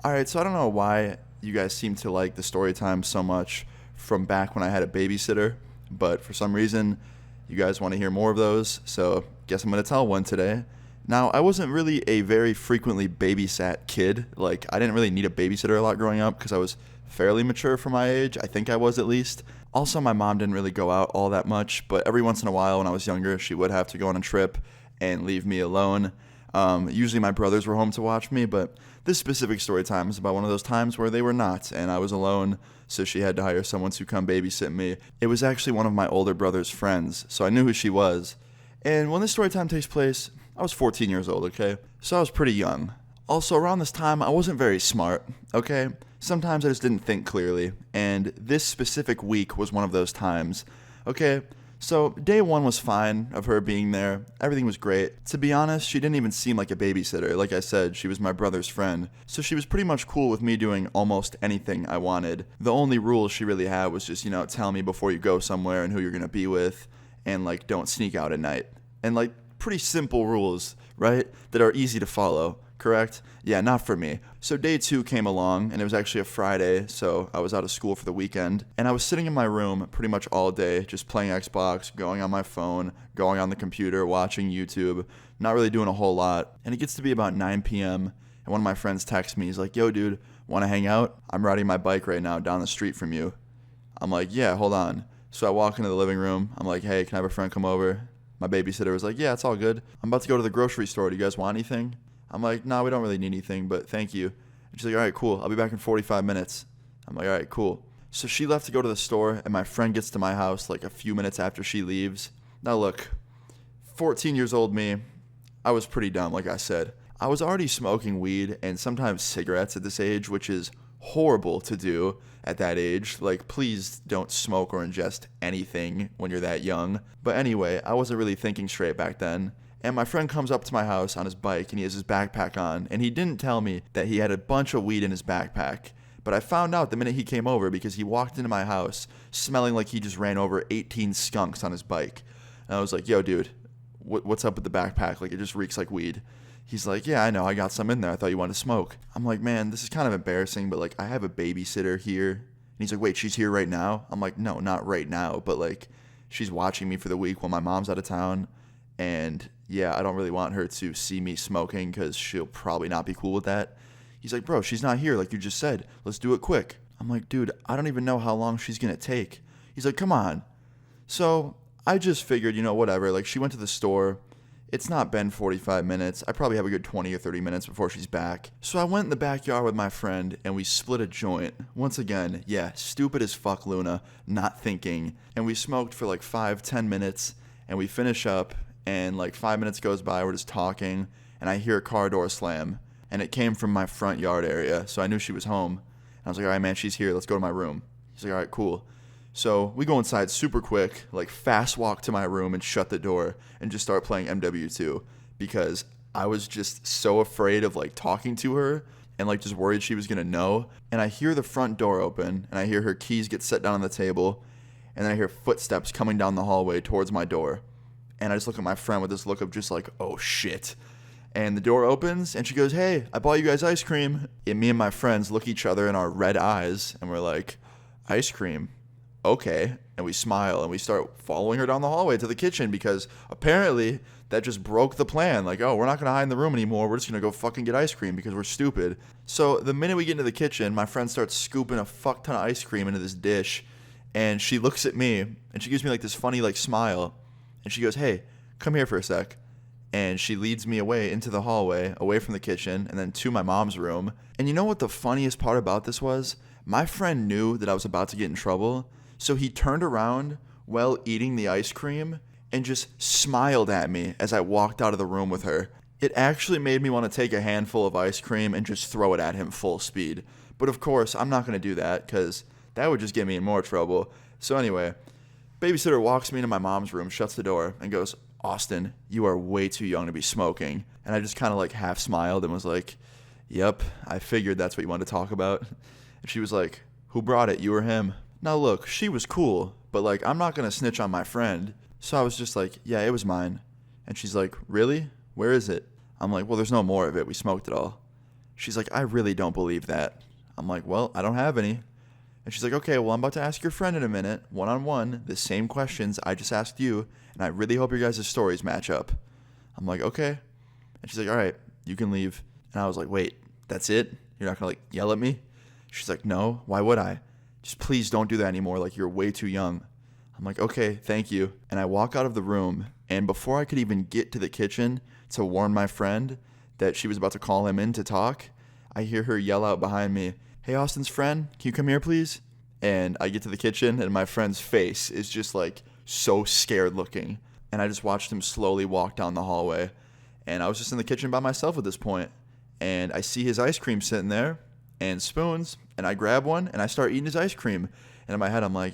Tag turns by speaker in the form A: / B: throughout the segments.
A: Alright, so I don't know why you guys seem to like the story time so much from back when I had a babysitter, but for some reason, you guys want to hear more of those, so guess I'm going to tell one today. Now, I wasn't really a very frequently babysat kid. Like, I didn't really need a babysitter a lot growing up because I was fairly mature for my age. I think I was at least. Also, my mom didn't really go out all that much, but every once in a while when I was younger, she would have to go on a trip and leave me alone. Usually my brothers were home to watch me, but this specific story time is about one of those times where they were not, and I was alone, so she had to hire someone to come babysit me. It was actually one of my older brother's friends, so I knew who she was. And when this story time takes place, I was 14 years old, okay? So I was pretty young. Also, around this time, I wasn't very smart, okay? Sometimes I just didn't think clearly, and this specific week was one of those times, okay? So, day one was fine of her being there. Everything was great. To be honest, she didn't even seem like a babysitter. Like I said, she was my brother's friend. So she was pretty much cool with me doing almost anything I wanted. The only rule she really had was just, tell me before you go somewhere and who you're going to be with, and, don't sneak out at night. And, pretty simple rules, right? That are easy to follow. Correct? Yeah, not for me. So day two came along, and it was actually a Friday, so I was out of school for the weekend, and I was sitting in my room pretty much all day, just playing Xbox, going on my phone, going on the computer, watching YouTube, not really doing a whole lot. And it gets to be about 9 p.m., and one of my friends texts me, he's like, "Yo, dude, want to hang out? I'm riding my bike right now down the street from you." I'm like, "Yeah, hold on." So I walk into the living room, I'm like, "Hey, can I have a friend come over?" My babysitter was like, "Yeah, it's all good. I'm about to go to the grocery store. Do you guys want anything?" I'm like, "No, we don't really need anything, but thank you." And she's like, "All right, cool. I'll be back in 45 minutes. I'm like, "All right, cool." So she left to go to the store, and my friend gets to my house a few minutes after she leaves. Now look, 14 years old me, I was pretty dumb, like I said. I was already smoking weed and sometimes cigarettes at this age, which is horrible to do at that age. Please don't smoke or ingest anything when you're that young. But anyway, I wasn't really thinking straight back then. And my friend comes up to my house on his bike, and he has his backpack on, and he didn't tell me that he had a bunch of weed in his backpack. But I found out the minute he came over because he walked into my house smelling like he just ran over 18 skunks on his bike. And I was like, "Yo, dude, what's up with the backpack? It just reeks like weed." He's like, "Yeah, I know. I got some in there. I thought you wanted to smoke." I'm like, "Man, this is kind of embarrassing, but I have a babysitter here." And he's like, "Wait, she's here right now?" I'm like, "No, not right now, but she's watching me for the week while my mom's out of town. And yeah, I don't really want her to see me smoking because she'll probably not be cool with that." He's like, "Bro, she's not here like you just said. Let's do it quick." I'm like, "Dude, I don't even know how long she's going to take." He's like, "Come on." So I just figured, whatever. She went to the store. It's not been 45 minutes. I probably have a good 20 or 30 minutes before she's back. So I went in the backyard with my friend, and we split a joint. Once again, yeah, stupid as fuck, Luna, not thinking. And we smoked for 5-10 minutes, and we finish up, and 5 minutes goes by, we're just talking, and I hear a car door slam, and it came from my front yard area, so I knew she was home. And I was like, "All right, man, she's here. Let's go to my room." He's like, "All right, cool." So we go inside super quick, fast walk to my room and shut the door and just start playing MW2 because I was just so afraid of talking to her and just worried she was going to know. And I hear the front door open and I hear her keys get set down on the table, and then I hear footsteps coming down the hallway towards my door. And I just look at my friend with this look of just "Oh shit." And the door opens and she goes, "Hey, I bought you guys ice cream." And me and my friends look each other in our red eyes and we're like, "Ice cream? Okay." And we smile and we start following her down the hallway to the kitchen because apparently that just broke the plan. "Oh, we're not going to hide in the room anymore. We're just going to go fucking get ice cream because we're stupid." So the minute we get into the kitchen, my friend starts scooping a fuck ton of ice cream into this dish, and she looks at me and she gives me this funny smile, and she goes, "Hey, come here for a sec." And she leads me away into the hallway, away from the kitchen, and then to my mom's room. And you know what the funniest part about this was? My friend knew that I was about to get in trouble, so he turned around while eating the ice cream and just smiled at me as I walked out of the room with her. It actually made me want to take a handful of ice cream and just throw it at him full speed. But of course, I'm not going to do that because that would just get me in more trouble. So anyway, babysitter walks me into my mom's room, shuts the door, and goes, "Austin, you are way too young to be smoking." And I just kind of half smiled and was like, "Yep, I figured that's what you wanted to talk about." And she was like, "Who brought it, you or him?" Now look, she was cool, but I'm not going to snitch on my friend. So I was just like, "Yeah, it was mine." And she's like, "Really? Where is it?" I'm like, "Well, there's no more of it. We smoked it all." She's like, I really don't believe that. I'm like, well, I don't have any. And she's like, okay, well, I'm about to ask your friend in a minute, one-on-one, the same questions I just asked you, and I really hope your guys' stories match up. I'm like, okay. And she's like, all right, you can leave. And I was like, wait, that's it? You're not going to, yell at me? She's like, no, why would I? Just please don't do that anymore. You're way too young. I'm like, okay, thank you. And I walk out of the room, and before I could even get to the kitchen to warn my friend that she was about to call him in to talk, I hear her yell out behind me, hey, Austin's friend, can you come here, please? And I get to the kitchen, and my friend's face is just, so scared looking. And I just watched him slowly walk down the hallway. And I was just in the kitchen by myself at this point. And I see his ice cream sitting there and spoons, and I grab one, and I start eating his ice cream. And in my head, I'm like,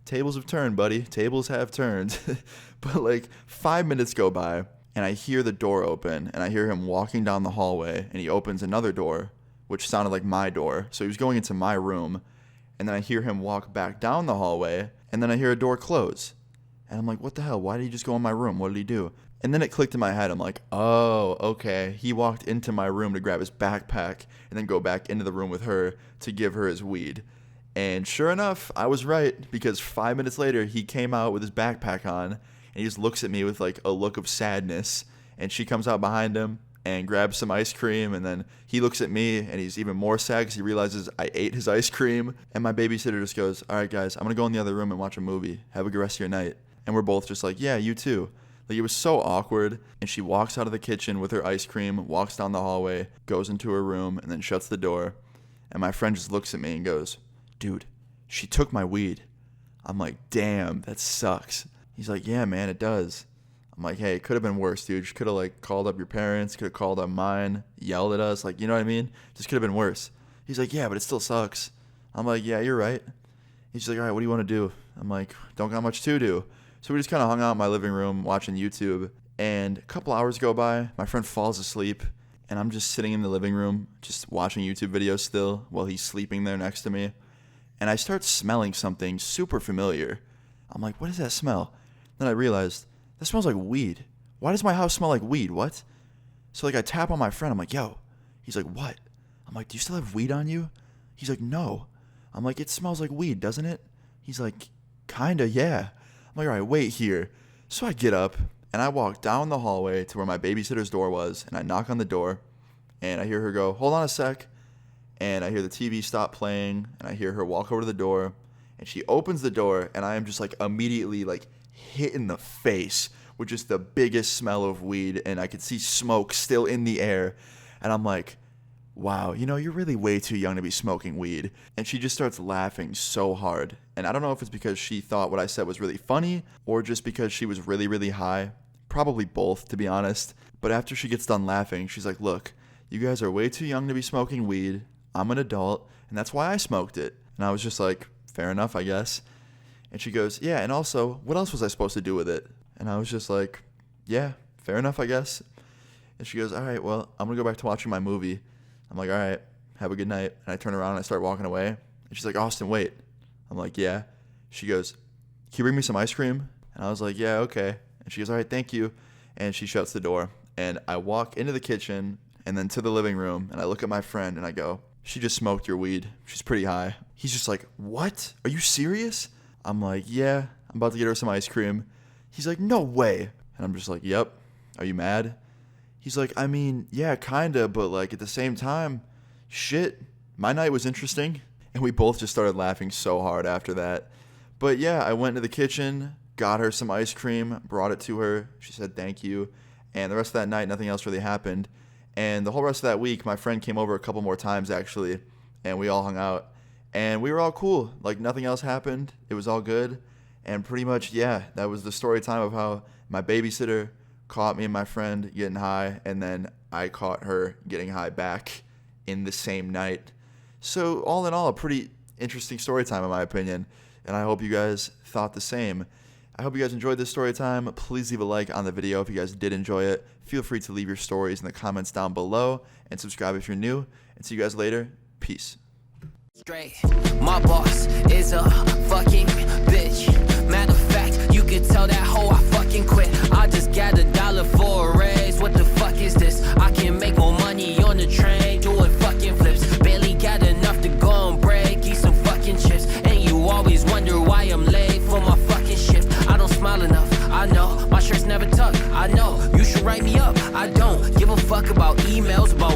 A: tables have turned, buddy. Tables have turned. But 5 minutes go by, and I hear the door open, and I hear him walking down the hallway, and he opens another door, which sounded like my door. So he was going into my room, and then I hear him walk back down the hallway, and then I hear a door close. And I'm like, what the hell? Why did he just go in my room? What did he do? And then it clicked in my head. I'm like, oh, okay. He walked into my room to grab his backpack and then go back into the room with her to give her his weed. And sure enough, I was right, because 5 minutes later, he came out with his backpack on, and he just looks at me with a look of sadness. And she comes out behind him and grabs some ice cream, and then he looks at me, and he's even more sad because he realizes I ate his ice cream. And my babysitter just goes, all right, guys, I'm going to go in the other room and watch a movie. Have a good rest of your night. And we're both just like, yeah, you too. It was so awkward. And she walks out of the kitchen with her ice cream, walks down the hallway, goes into her room, and then shuts the door. And my friend just looks at me and goes, dude, she took my weed. I'm like, damn, that sucks. He's like, yeah, man, it does. I'm like, hey, it could have been worse, dude. You could have called up your parents, could have called up mine, yelled at us, you know what I mean? Just could have been worse. He's like, yeah, but it still sucks. I'm like, yeah, you're right. He's like, all right, what do you want to do? I'm like, don't got much to do. So we just kind of hung out in my living room watching YouTube. And a couple hours go by, my friend falls asleep, and I'm just sitting in the living room, just watching YouTube videos still while he's sleeping there next to me. And I start smelling something super familiar. I'm like, what is that smell? Then I realized, that smells like weed. Why does my house smell like weed? What? So I tap on my friend. I'm like, yo. He's like, what? I'm like, do you still have weed on you? He's like, no. I'm like, it smells like weed, doesn't it? He's like, kinda, yeah. I'm like, all right, wait here. So I get up, and I walk down the hallway to where my babysitter's door was, and I knock on the door, and I hear her go, hold on a sec. And I hear the TV stop playing, and I hear her walk over to the door, and she opens the door, and I am just immediately hit in the face with just the biggest smell of weed, and I could see smoke still in the air. And I'm like, wow, you're really way too young to be smoking weed. And she just starts laughing so hard. And I don't know if it's because she thought what I said was really funny, or just because she was really, really high. Probably both, to be honest. But after she gets done laughing, she's like, look, you guys are way too young to be smoking weed. I'm an adult, and that's why I smoked it. And I was just like, fair enough, I guess. And she goes, yeah, and also, what else was I supposed to do with it? And I was just like, yeah, fair enough, I guess. And she goes, all right, well, I'm going to go back to watching my movie. I'm like, all right, have a good night. And I turn around and I start walking away. And she's like, Austin, wait. I'm like, yeah. She goes, can you bring me some ice cream? And I was like, yeah, okay. And she goes, all right, thank you. And she shuts the door. And I walk into the kitchen and then to the living room. And I look at my friend and I go, she just smoked your weed. She's pretty high. He's just like, what? Are you serious? I'm like, yeah, I'm about to get her some ice cream. He's like, no way. And I'm just like, yep. Are you mad? He's like, I mean, yeah, kinda, but at the same time, shit, my night was interesting. And we both just started laughing so hard after that. But yeah, I went into the kitchen, got her some ice cream, brought it to her. She said thank you. And the rest of that night, nothing else really happened. And the whole rest of that week, my friend came over a couple more times, actually, and we all hung out. And we were all cool. Nothing else happened. It was all good. And pretty much, yeah, that was the story time of how my babysitter caught me and my friend getting high, and then I caught her getting high back in the same night. So all in all, a pretty interesting story time, in my opinion. And I hope you guys thought the same. I hope you guys enjoyed this story time. Please leave a like on the video if you guys did enjoy it. Feel free to leave your stories in the comments down below, and subscribe if you're new. And see you guys later. Peace.
B: Straight. My boss is a fucking bitch. Matter of fact, you could tell that hoe I fucking quit. I just got $1 for a raise. What the fuck is this? I can make more money on the train. Do it for always wonder why I'm late for my fucking shift. I don't smile enough, I know. My shirt's never tucked, I know. You should write me up, I don't give a fuck about emails, about